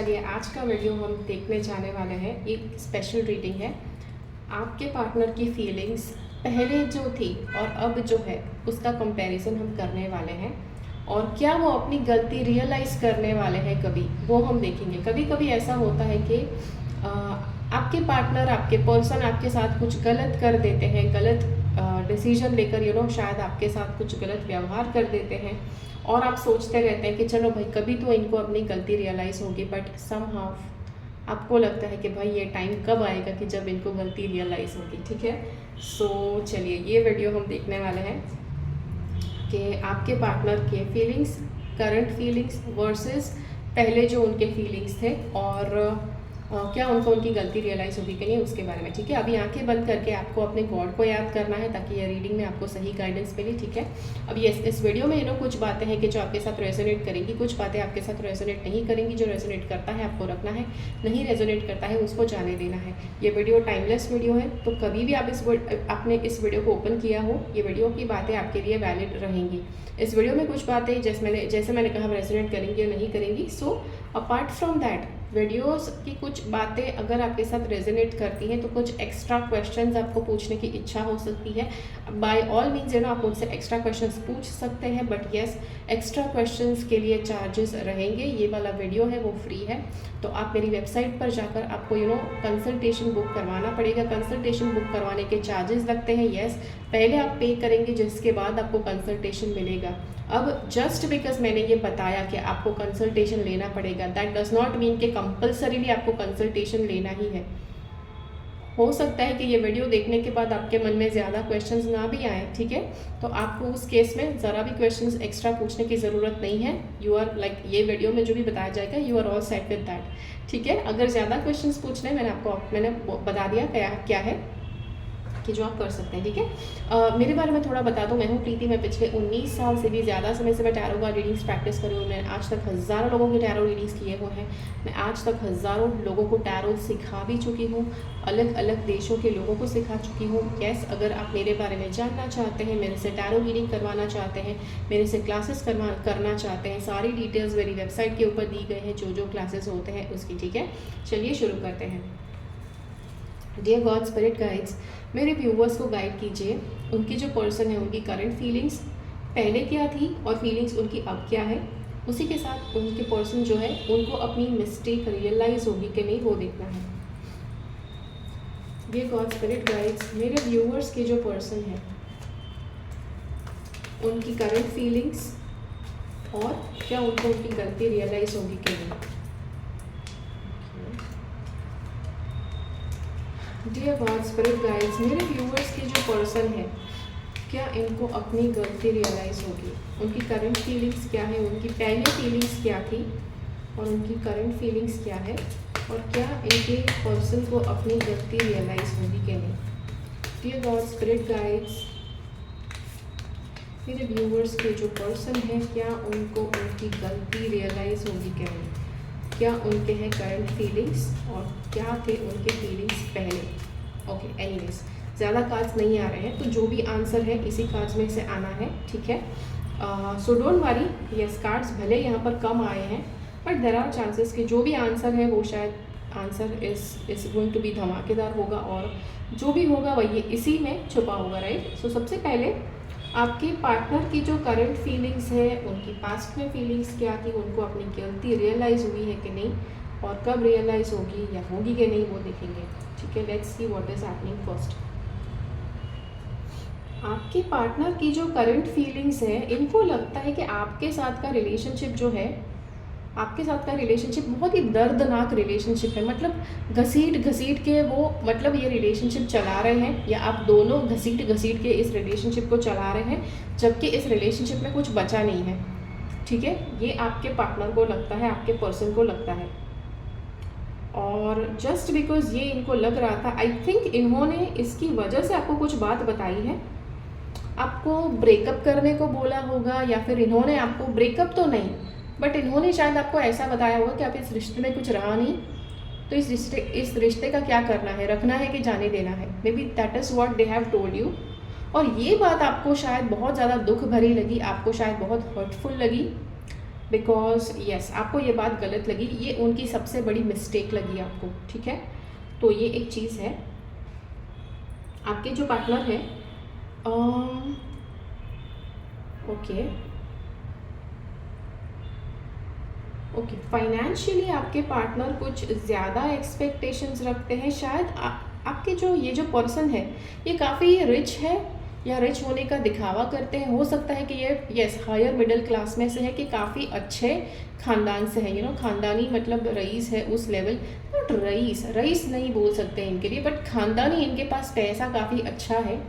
चलिए आज का वीडियो हम देखने जाने वाले हैं। एक स्पेशल रीडिंग है। आपके पार्टनर की फीलिंग्स पहले जो थी और अब जो है उसका कंपैरिजन हम करने वाले हैं, और क्या वो अपनी गलती रियलाइज़ करने वाले हैं कभी, वो हम देखेंगे। कभी कभी ऐसा होता है कि आपके पार्टनर, आपके पर्सन आपके साथ कुछ गलत कर देते हैं, गलत डिसीजन लेकर शायद आपके साथ कुछ गलत व्यवहार कर देते हैं, और आप सोचते रहते हैं कि चलो भाई कभी तो इनको अपनी गलती रियलाइज़ होगी, बट समहाउ आपको लगता है कि भाई ये टाइम कब आएगा कि जब इनको गलती रियलाइज़ होगी। ठीक है, सो चलिए ये वीडियो हम देखने वाले हैं कि आपके पार्टनर के फीलिंग्स, करंट फीलिंग्स वर्सेस पहले जो उनके फीलिंग्स थे, और क्या उनको उनकी गलती रियलाइज़ होगी कि नहीं, उसके बारे में। ठीक है, अभी आंखें बंद करके आपको अपने गॉड को याद करना है ताकि ये रीडिंग में आपको सही गाइडेंस मिले। ठीक है, अब ये इस वीडियो में कुछ बातें हैं कि जो आपके साथ रेजोनेट करेंगी, कुछ बातें आपके साथ रेजोनेट नहीं करेंगी। जो रेजोनेट करता है आपको रखना है, नहीं रेजोनेट करता है उसको जाने देना है। ये वीडियो टाइमलेस वीडियो है, तो कभी भी आप आपने इस वीडियो को ओपन किया हो, ये वीडियो की बातें आपके लिए वैलिड रहेंगी। इस वीडियो में कुछ बातें जैसे मैंने कहा रेजोनेट करेंगी या नहीं करेंगी। So apart from that, videos की कुछ बातें अगर आपके साथ रेजोनेट करती हैं तो कुछ एक्स्ट्रा क्वेश्चंस आपको पूछने की इच्छा हो सकती है। बाय ऑल मीन्स आप मुझसे एक्स्ट्रा क्वेश्चंस पूछ सकते हैं, बट येस, एक्स्ट्रा क्वेश्चंस के लिए चार्जेस रहेंगे। ये वाला वीडियो है वो फ्री है, तो आप मेरी वेबसाइट पर जाकर आपको कंसल्टेशन बुक करवाना पड़ेगा। कंसल्टेशन बुक करवाने के चार्जेस लगते हैं। येस, पहले आप पे करेंगे जिसके बाद आपको कंसल्टेशन मिलेगा। अब जस्ट बिकॉज मैंने ये बताया कि आपको कंसल्टेशन लेना पड़ेगा, दैट डज नॉट मीन कि कंपल्सरीली आपको कंसल्टेशन लेना ही है। हो सकता है कि ये वीडियो देखने के बाद आपके मन में ज़्यादा क्वेश्चंस ना भी आए। ठीक है, तो आपको उस केस में ज़रा भी क्वेश्चंस एक्स्ट्रा पूछने की ज़रूरत नहीं है। यू आर लाइक, ये वीडियो में जो भी बताया जाएगा you are all set with that. ठीक है, अगर ज़्यादा क्वेश्चंस पूछने मैंने बता दिया क्या है कि जो आप कर सकते हैं। ठीक है, मेरे बारे में थोड़ा बता दूं। मैं हूं प्रीति। मैं पिछले 19 साल से भी ज़्यादा समय से मैं टैरो का रीडिंग्स प्रैक्टिस करी हूँ। मैं आज तक हज़ारों लोगों के टैरो रीडिंग्स किए हुए हैं। मैं आज तक हज़ारों लोगों को टैरो सिखा भी चुकी हूँ, अलग अलग देशों के लोगों को सिखा चुकी हूँ। यस, अगर आप मेरे बारे में जानना चाहते हैं, मेरे से टैरो रीडिंग करवाना चाहते हैं, मेरे से क्लासेस करना चाहते हैं, सारी डिटेल्स मेरी वेबसाइट के ऊपर दी गई हैं, जो क्लासेस होते हैं उसकी। ठीक है, चलिए शुरू करते हैं। डियर गॉड स्पिरिट गाइड्स, मेरे व्यूवर्स को गाइड कीजिए। उनकी जो पर्सन है उनकी करंट फीलिंग्स पहले क्या थी और फीलिंग्स उनकी अब क्या है। उसी के साथ उनके पर्सन जो है उनको अपनी मिस्टेक रियलाइज़ होगी कि नहीं, वो देखना है। डियर गॉड स्पिरिट गाइड्स, मेरे व्यूवर्स के जो पर्सन है उनकी करंट फीलिंग्स, और क्या उनको उनकी गलती रियलाइज़ होगी कि नहीं। डियर गॉड स्पिरिट गाइड्स, मेरे व्यूअर्स के जो पर्सन है क्या इनको अपनी गलती रियलाइज़ होगी। उनकी करंट फीलिंग्स क्या है, उनकी पहले फीलिंग्स क्या थी और उनकी करंट फीलिंग्स क्या है, और क्या इनके पर्सन को अपनी गलती रियलाइज़ होगी कि नहीं। डियर गॉड स्पिरिट गाइड्स, मेरे व्यूअर्स के जो पर्सन है क्या उनको उनकी गलती रियलाइज़ होगी कि नहीं। क्या उनके हैं करंट फीलिंग्स और क्या थे उनके फीलिंग्स पहले। ओके, एनीवेज, ज़्यादा कार्ड्स नहीं आ रहे हैं, तो जो भी आंसर है इसी कार्ड्स में से आना है। ठीक है, so don't worry. Yes, cards भले यहाँ पर कम आए हैं, बट देर आर चांसेस कि जो भी आंसर है वो शायद answer is going to be धमाकेदार होगा, और जो भी होगा वही इसी में छुपा होगा। राइट, सो सबसे पहले आपके पार्टनर की जो करंट फीलिंग्स है, उनकी पास्ट में फीलिंग्स क्या थी, उनको अपनी गलती रियलाइज़ हुई है कि नहीं, और कब रियलाइज़ होगी या होगी कि नहीं, वो देखेंगे। ठीक है, let's see what is happening first. आपके पार्टनर की जो करंट फीलिंग्स है, इनको लगता है कि आपके साथ का रिलेशनशिप जो है, आपके साथ का रिलेशनशिप बहुत ही दर्दनाक रिलेशनशिप है। मतलब घसीट के वो ये रिलेशनशिप चला रहे हैं, या आप दोनों घसीट के इस रिलेशनशिप को चला रहे हैं, जबकि इस रिलेशनशिप में कुछ बचा नहीं है। ठीक है, ये आपके पार्टनर को लगता है, आपके पर्सन को लगता है, और जस्ट बिकॉज ये इनको लग रहा था, आई थिंक इन्होंने इसकी वजह से आपको कुछ बात बताई है, आपको ब्रेकअप करने को बोला होगा, या फिर इन्होंने आपको ब्रेकअप तो नहीं, बट इन्होंने शायद आपको ऐसा बताया होगा कि आप इस रिश्ते में कुछ रहा नहीं, तो इस रिश्ते का क्या करना है, रखना है कि जाने देना है। May be that is what they have told you, और ये बात आपको शायद बहुत ज़्यादा दुख भरी लगी, आपको शायद बहुत हर्टफुल लगी, बिकॉज यस आपको ये बात गलत लगी, ये उनकी सबसे बड़ी मिस्टेक लगी आपको, ठीक है। तो ये एक चीज़ है। आपके जो पार्टनर है ओके फाइनेंशियली आपके पार्टनर कुछ ज़्यादा एक्सपेक्टेशंस रखते हैं शायद। आपके जो ये जो पर्सन है ये काफ़ी रिच है या रिच होने का दिखावा करते हैं। हो सकता है कि ये यस हायर मिडिल क्लास में से है, कि काफ़ी अच्छे ख़ानदान से है, ख़ानदानी मतलब रईस है उस लेवल, बट रईस नहीं बोल सकते हैं इनके लिए, बट ख़ानदानी इनके पास पैसा काफ़ी अच्छा है।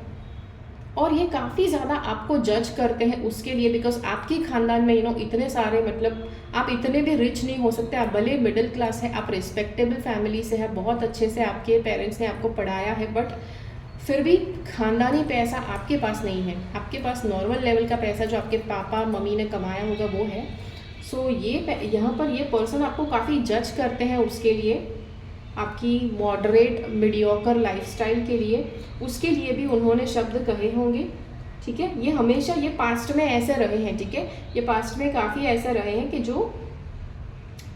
और ये काफ़ी ज़्यादा आपको जज करते हैं उसके लिए, बिकॉज आपकी ख़ानदान में इतने सारे मतलब आप इतने भी रिच नहीं हो सकते, आप भले मिडिल क्लास है, आप रिस्पेक्टेबल फैमिली से है, बहुत अच्छे से आपके पेरेंट्स ने आपको पढ़ाया है, बट फिर भी ख़ानदानी पैसा आपके पास नहीं है। आपके पास नॉर्मल लेवल का पैसा जो आपके पापा मम्मी ने कमाया होगा वो है। सो ये यहाँ पर ये पर्सन आपको काफ़ी जज करते हैं उसके लिए, आपकी मॉडरेट मीडियोकर लाइफस्टाइल के लिए, उसके लिए भी उन्होंने शब्द कहे होंगे, ठीक है। ये हमेशा ये पास्ट में ऐसे रहे हैं, ठीक है, ये पास्ट में काफ़ी ऐसे रहे हैं कि जो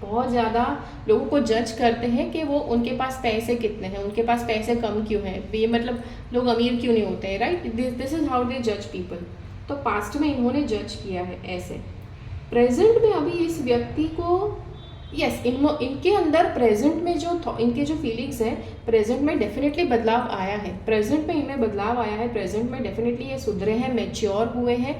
बहुत ज़्यादा लोगों को जज करते हैं कि वो उनके पास पैसे कितने हैं, उनके पास पैसे कम क्यों हैं, ये मतलब लोग अमीर क्यों नहीं होते हैं, right. This is how they जज पीपल। तो पास्ट में इन्होंने जज किया है ऐसे। प्रेजेंट में अभी इस व्यक्ति को यस इनके अंदर प्रेजेंट में जो इनके जो फीलिंग्स हैं, प्रेजेंट में डेफिनेटली बदलाव आया है, प्रेजेंट में इनमें बदलाव आया है, प्रेजेंट में डेफिनेटली ये सुधरे हैं, मैच्योर हुए हैं।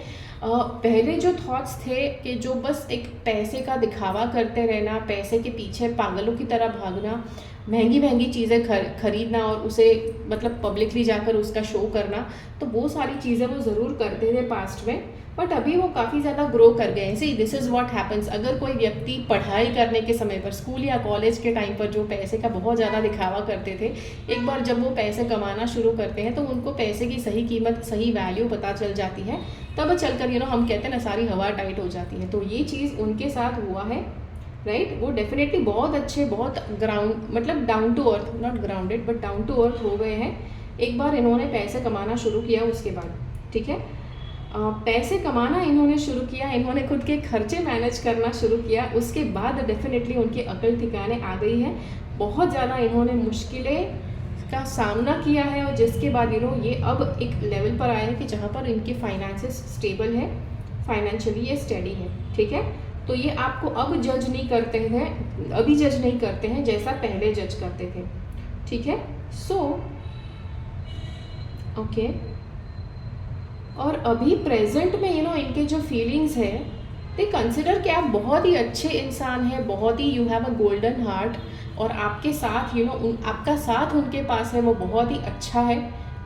पहले जो थॉट्स थे कि जो बस एक पैसे का दिखावा करते रहना, पैसे के पीछे पागलों की तरह भागना, महंगी महंगी चीज़ें खरीदना और उसे मतलब पब्लिकली जाकर उसका शो करना, तो वो सारी चीज़ें वो ज़रूर करते थे पास्ट में, बट अभी वो काफ़ी ज़्यादा ग्रो कर गए हैं। See this is what happens, अगर कोई व्यक्ति पढ़ाई करने के समय पर स्कूल या कॉलेज के टाइम पर जो पैसे का बहुत ज़्यादा दिखावा करते थे, एक बार जब वो पैसे कमाना शुरू करते हैं तो उनको पैसे की सही कीमत सही वैल्यू पता चल जाती है, तब चलकर हम कहते हैं ना सारी हवा टाइट हो जाती है। तो ये चीज़ उनके साथ हुआ है, राइट। वो डेफिनेटली बहुत अच्छे, बहुत ग्राउंड मतलब down to earth, not grounded but down to earth हो गए हैं एक बार इन्होंने पैसे कमाना शुरू किया उसके बाद, ठीक है। पैसे कमाना इन्होंने शुरू किया, इन्होंने खुद के खर्चे मैनेज करना शुरू किया, उसके बाद डेफिनेटली उनकी अकल ठिकाने आ गई है। बहुत ज़्यादा इन्होंने मुश्किलें का सामना किया है और जिसके बाद ये अब एक लेवल पर आए हैं कि जहाँ पर इनके फाइनेंसेस स्टेबल है, फाइनेंशियली ये स्टेडी है, ठीक है। तो ये आपको अब जज नहीं करते हैं, अभी जज नहीं करते हैं जैसा पहले जज करते थे, ठीक है। सो ओके और अभी प्रेजेंट में इनके जो फीलिंग्स है, दे कंसिडर कि आप बहुत ही अच्छे इंसान हैं, बहुत ही you have a golden heart, और आपके साथ आपका साथ उनके पास है वो बहुत ही अच्छा है,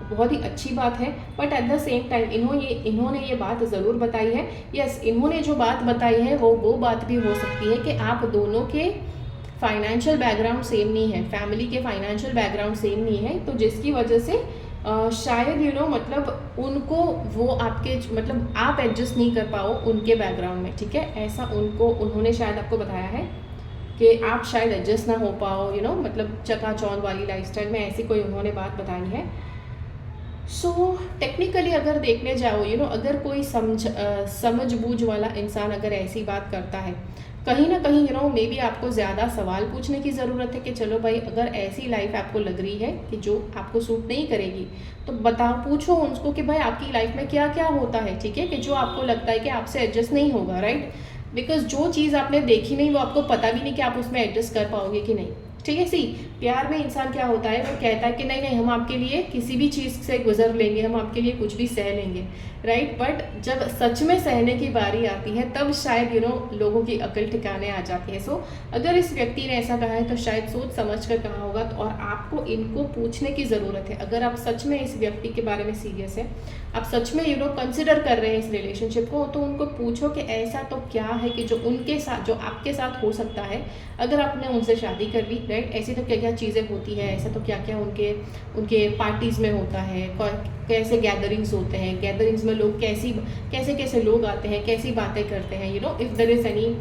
बहुत ही अच्छी बात है। But at the same time इन्होंने ये बात ज़रूर बताई है, यस इन्होंने जो बात बताई है वो बात भी हो सकती है कि आप दोनों के फाइनेंशियल बैकग्राउंड सेम नहीं है, फैमिली के फाइनेंशियल बैकग्राउंड सेम नहीं है, तो जिसकी वजह से शायद मतलब उनको वो आपके मतलब आप एडजस्ट नहीं कर पाओ उनके बैकग्राउंड में, ठीक है। ऐसा उन्होंने शायद आपको बताया है कि आप शायद एडजस्ट ना हो पाओ मतलब चकाचौंध वाली लाइफस्टाइल में, ऐसी कोई उन्होंने बात बताई है। सो टेक्निकली अगर देखने जाओ अगर कोई समझ बूझ वाला इंसान अगर ऐसी बात करता है, कहीं ना कहीं मे बी आपको ज़्यादा सवाल पूछने की ज़रूरत है कि चलो भाई अगर ऐसी लाइफ आपको लग रही है कि जो आपको सूट नहीं करेगी, तो पूछो उनको कि भाई आपकी लाइफ में क्या क्या होता है, ठीक है, कि जो आपको लगता है कि आपसे एडजस्ट नहीं होगा, राइट। बिकॉज जो चीज़ आपने देखी नहीं वो आपको पता भी नहीं कि आप उसमें एडजस्ट कर पाओगे कि नहीं, ठीक है। सी प्यार में इंसान क्या होता है, वो कहता है कि नहीं हम आपके लिए किसी भी चीज़ से गुजर लेंगे, हम आपके लिए कुछ भी सह लेंगे, राइट। बट जब सच में सहने की बारी आती है तब शायद लोगों की अकल ठिकाने आ जाती है। सो अगर इस व्यक्ति ने ऐसा कहा है तो शायद सोच समझ कर कहा होगा, तो और आपको इनको पूछने की ज़रूरत है। अगर आप सच में इस व्यक्ति के बारे में सीरियस है, आप सच में कंसिडर कर रहे हैं इस रिलेशनशिप को, तो उनको पूछो कि ऐसा तो क्या है कि जो उनके साथ जो आपके साथ हो सकता है अगर आपने उनसे शादी कर ली, राइट। ऐसी तो क्या क्या चीज़ें होती है, ऐसा तो क्या क्या उनके पार्टीज़ में होता है, कैसे गैदरिंग्स होते हैं, गैदरिंग्स में लोग कैसे लोग आते हैं, कैसी बातें करते हैं, इफ़ देयर इज़ एनी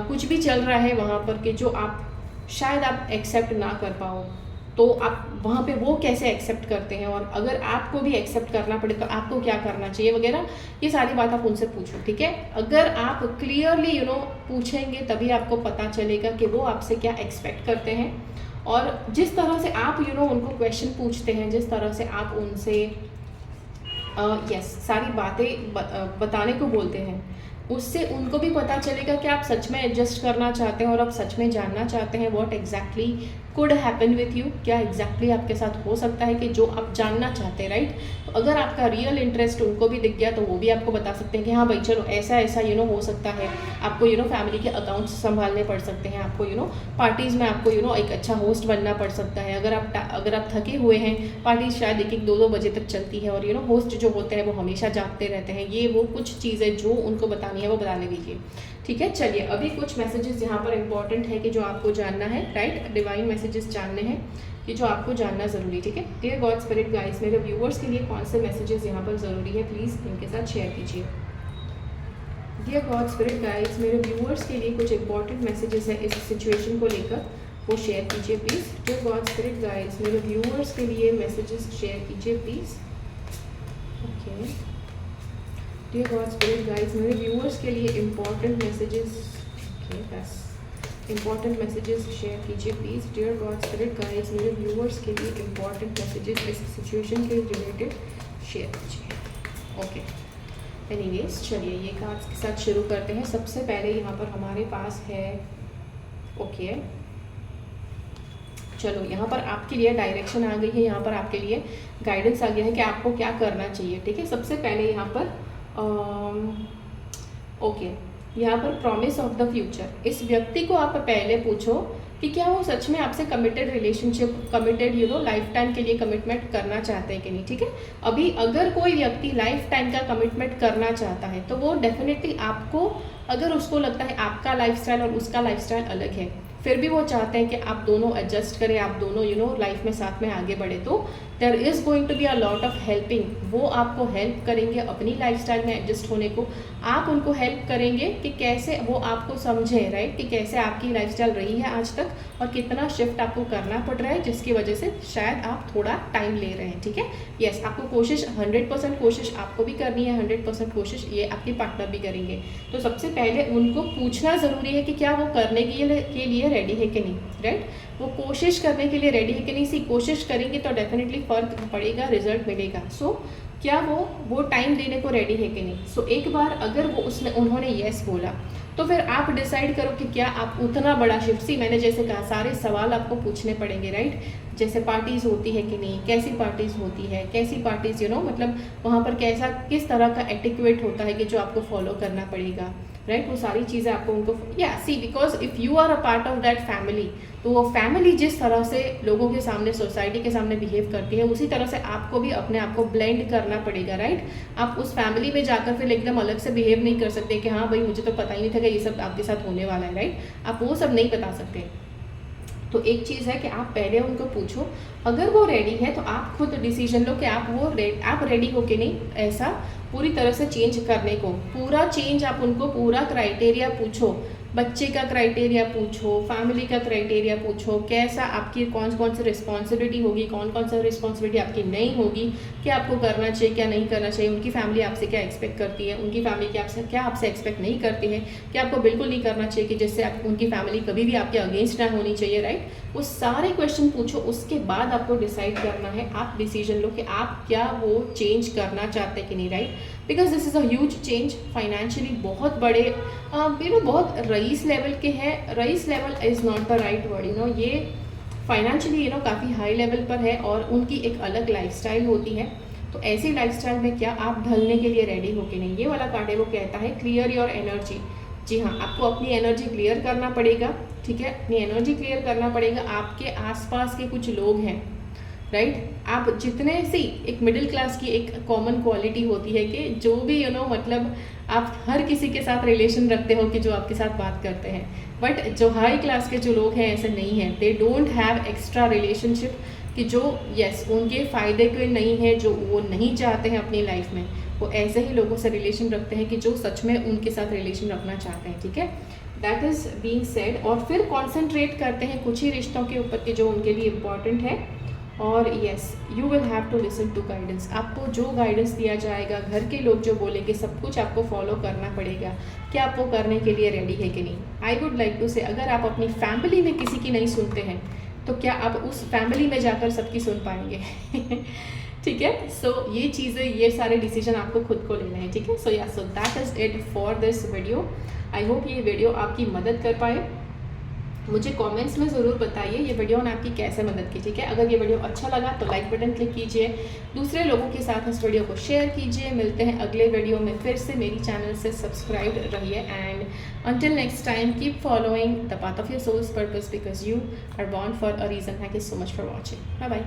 कुछ भी चल रहा है वहाँ पर कि जो आप शायद आप एक्सेप्ट ना कर पाओ, तो आप वहाँ पे वो कैसे एक्सेप्ट करते हैं, और अगर आपको भी एक्सेप्ट करना पड़े तो आपको क्या करना चाहिए वगैरह, ये सारी बात आप उनसे पूछो, ठीक है। अगर आप क्लियरली पूछेंगे तभी आपको पता चलेगा कि वो आपसे क्या एक्सपेक्ट करते हैं, और जिस तरह से आप उनको क्वेश्चन पूछते हैं, जिस तरह से आप उनसे सारी बातें बताने को बोलते हैं, उससे उनको भी पता चलेगा कि आप सच में एडजस्ट करना चाहते हैं और आप सच में जानना चाहते हैं what exactly could happen with you, क्या एग्जैक्टली आपके साथ हो सकता है कि जो आप जानना चाहते हैं, राइट। तो अगर आपका रियल इंटरेस्ट उनको भी दिख गया तो वो भी आपको बता सकते हैं कि हाँ भाई चलो ऐसा ऐसा हो सकता है, आपको फैमिली के अकाउंट्स संभालने पड़ सकते हैं, आपको पार्टीज़ में आपको एक अच्छा होस्ट बनना पड़ सकता है। अगर आप थके हुए हैं, पार्टी शायद 1-2 बजे तक चलती है और होस्ट जो होते हैं वो हमेशा जागते रहते हैं, ये वो कुछ चीज़ें जो उनको बतानी है वो बताने दीजिए, ठीक है। चलिए अभी कुछ मैसेजेस यहाँ पर इंपॉर्टेंट है कि जो आपको जानना है, राइट, डिवाइन मैसेजेस जानने हैं कि जो आपको जानना ज़रूरी, ठीक है। डियर गॉड स्पिरिट गाइस, मेरे व्यूअर्स के लिए कौन से मैसेजेस यहाँ पर ज़रूरी है, प्लीज़ इनके साथ शेयर कीजिए। डियर गॉड स्पिरिट गाइस, मेरे व्यूअर्स के लिए कुछ इंपॉर्टेंट मैसेजेस है इस सिचुएशन को लेकर, वो शेयर कीजिए please. Dear God spirit guys, मेरे व्यूअर्स के लिए मैसेजेस शेयर कीजिए please. Okay, dear God spirit guys, मेरे व्यूअर्स के लिए इंपॉर्टेंट मैसेजेस, ओके बस इंपॉर्टेंट मैसेजेस शेयर कीजिए please. Dear God spirit guys, मेरे व्यूअर्स के लिए इंपॉर्टेंट मैसेजेस इस सिचुएशन के रिलेटेड शेयर कीजिए। ओके, एनीवेज चलिए ये कार्ड्स के साथ शुरू करते हैं। सबसे पहले यहाँ पर हमारे पास है, ओके चलो यहाँ पर आपके लिए डायरेक्शन आ गई है, यहाँ पर आपके लिए गाइडेंस आ गया है कि आपको क्या करना चाहिए, ठीक है। सबसे पहले यहाँ पर ओके यहाँ पर प्रॉमिस ऑफ द फ्यूचर, इस व्यक्ति को आप पहले पूछो कि क्या वो सच में आपसे committed relationship, committed life time के लिए कमिटमेंट करना चाहते हैं कि नहीं, ठीक है। अभी अगर कोई व्यक्ति लाइफ टाइम का कमिटमेंट करना चाहता है तो वो डेफिनेटली आपको, अगर उसको लगता है आपका लाइफस्टाइल और उसका लाइफस्टाइल अलग है, फिर भी वो चाहते हैं कि आप दोनों एडजस्ट करें, आप दोनों लाइफ में साथ में आगे बढ़े, तो there is going to be a lot of helping. वो आपको हेल्प करेंगे अपनी लाइफस्टाइल में एडजस्ट होने को, आप उनको हेल्प करेंगे कि कैसे वो आपको समझें, राइट, कि कैसे आपकी लाइफस्टाइल रही है आज तक और कितना शिफ्ट आपको करना पड़ रहा है, जिसकी वजह से शायद आप थोड़ा टाइम ले रहे हैं, ठीक है। यस, आपको कोशिश 100% कोशिश आपको भी करनी है, 100% कोशिश ये आपके पार्टनर भी करेंगे। तो सबसे पहले उनको पूछना ज़रूरी है कि क्या वो करने के लिए रेडी है कि नहीं, राइट, वो कोशिश करने के लिए रेडी है कि नहीं। सी कोशिश करेंगे तो डेफिनेटली फ़र्क पड़ेगा, रिजल्ट मिलेगा। सो क्या वो टाइम देने को रेडी है कि नहीं। सो एक बार अगर उन्होंने येस बोला तो फिर आप डिसाइड करो कि क्या आप उतना बड़ा शिफ्ट, सी मैंने जैसे कहा सारे सवाल आपको पूछने पड़ेंगे, राइट, जैसे पार्टीज़ होती है कि नहीं, कैसी पार्टीज़ होती है, कैसी पार्टीज़ मतलब वहाँ पर किस तरह का एटिक्वेट होता है कि जो आपको फॉलो करना पड़ेगा, राइट, वो सारी चीज़ें आपको उनको see because if you are a part of that family, तो वो फैमिली जिस तरह से लोगों के सामने, सोसाइटी के सामने बिहेव करती है, उसी तरह से आपको भी अपने आप को ब्लेंड करना पड़ेगा, राइट। आप उस फैमिली में जाकर फिर एकदम अलग से बिहेव नहीं कर सकते कि हाँ भाई मुझे तो पता ही नहीं था कि ये सब आपके साथ होने वाला है, राइट, आप वो सब नहीं बता सकते। तो एक चीज़ है कि आप पहले उनको पूछो, अगर वो रेडी है तो आप खुद डिसीजन लो कि आप रेडी हो कि नहीं, ऐसा पूरी तरह से चेंज करने को, पूरा चेंज आप उनको पूरा क्राइटेरिया पूछो, बच्चे का क्राइटेरिया पूछो, फैमिली का क्राइटेरिया पूछो, कैसा आपकी कौन कौन सी रिस्पॉन्सिबिलिटी होगी, कौन कौन सी रिस्पॉन्सिबिलिटी आपकी नहीं होगी, क्या आपको करना चाहिए क्या नहीं करना चाहिए, उनकी फैमिली आपसे क्या एक्सपेक्ट करती है, उनकी फैमिली क्या आपसे एक्सपेक्ट नहीं करती है, क्या आपको बिल्कुल नहीं करना चाहिए कि जिससे आप उनकी फैमिली कभी भी आपके अगेंस्ट ना होनी चाहिए, राइट। वो सारे क्वेश्चन पूछो, उसके बाद आपको डिसाइड करना है, आप डिसीजन लो कि आप क्या वो चेंज करना चाहते हैं कि नहीं, right, because this is a huge change, financially बहुत बड़े बहुत रईस लेवल के हैं, रईस level is not the right word, ये फाइनेंशियली काफ़ी हाई लेवल पर है और उनकी एक अलग लाइफस्टाइल होती है। तो ऐसी लाइफस्टाइल में क्या आप ढलने के लिए रेडी हो कि नहीं, ये वाला कार्ड है वो कहता है क्लियर योर एनर्जी। जी हाँ, आपको अपनी एनर्जी क्लियर करना पड़ेगा, ठीक है, अपनी एनर्जी क्लियर करना पड़ेगा। आपके आसपास के कुछ लोग हैं, राइट, आप जितने सी एक मिडिल क्लास की एक कॉमन क्वालिटी होती है कि जो भी मतलब आप हर किसी के साथ रिलेशन रखते हो कि जो आपके साथ बात करते हैं, बट जो हाई क्लास के जो लोग हैं ऐसे नहीं हैं, they don't have extra relationship, कि जो उनके फ़ायदे के नहीं है, जो वो नहीं चाहते हैं अपनी लाइफ में, वो ऐसे ही लोगों से रिलेशन रखते हैं कि जो सच में उनके साथ रिलेशन रखना चाहते हैं, ठीक है। दैट इज़ बीइंग सेड, और फिर कॉन्सेंट्रेट करते हैं कुछ ही रिश्तों के ऊपर कि जो उनके लिए इम्पॉर्टेंट है। और yes, you will have to listen to guidance. आपको जो गाइडेंस दिया जाएगा, घर के लोग जो बोलेंगे, सब कुछ आपको फॉलो करना पड़ेगा। क्या आप वो करने के लिए रेडी है कि नहीं? आई वुड लाइक टू से, अगर आप अपनी फैमिली में किसी की नहीं सुनते हैं तो क्या आप उस फैमिली में जाकर सबकी सुन पाएंगे? ठीक है, सो ये चीज़ें, ये सारे डिसीजन आपको खुद को लेने हैं। ठीक है, सो या so that is it for this video. I hope ये वीडियो आपकी मदद कर पाए। मुझे कमेंट्स में ज़रूर बताइए ये वीडियो ने आपकी कैसे मदद की। ठीक है, अगर ये वीडियो अच्छा लगा तो लाइक बटन क्लिक कीजिए, दूसरे लोगों के साथ इस वीडियो को शेयर कीजिए। मिलते हैं अगले वीडियो में फिर से। मेरी चैनल से सब्सक्राइब रहिए and until next time, keep following the path of your soul's purpose because you are born for a reason. Thank you so much for watching. Bye bye.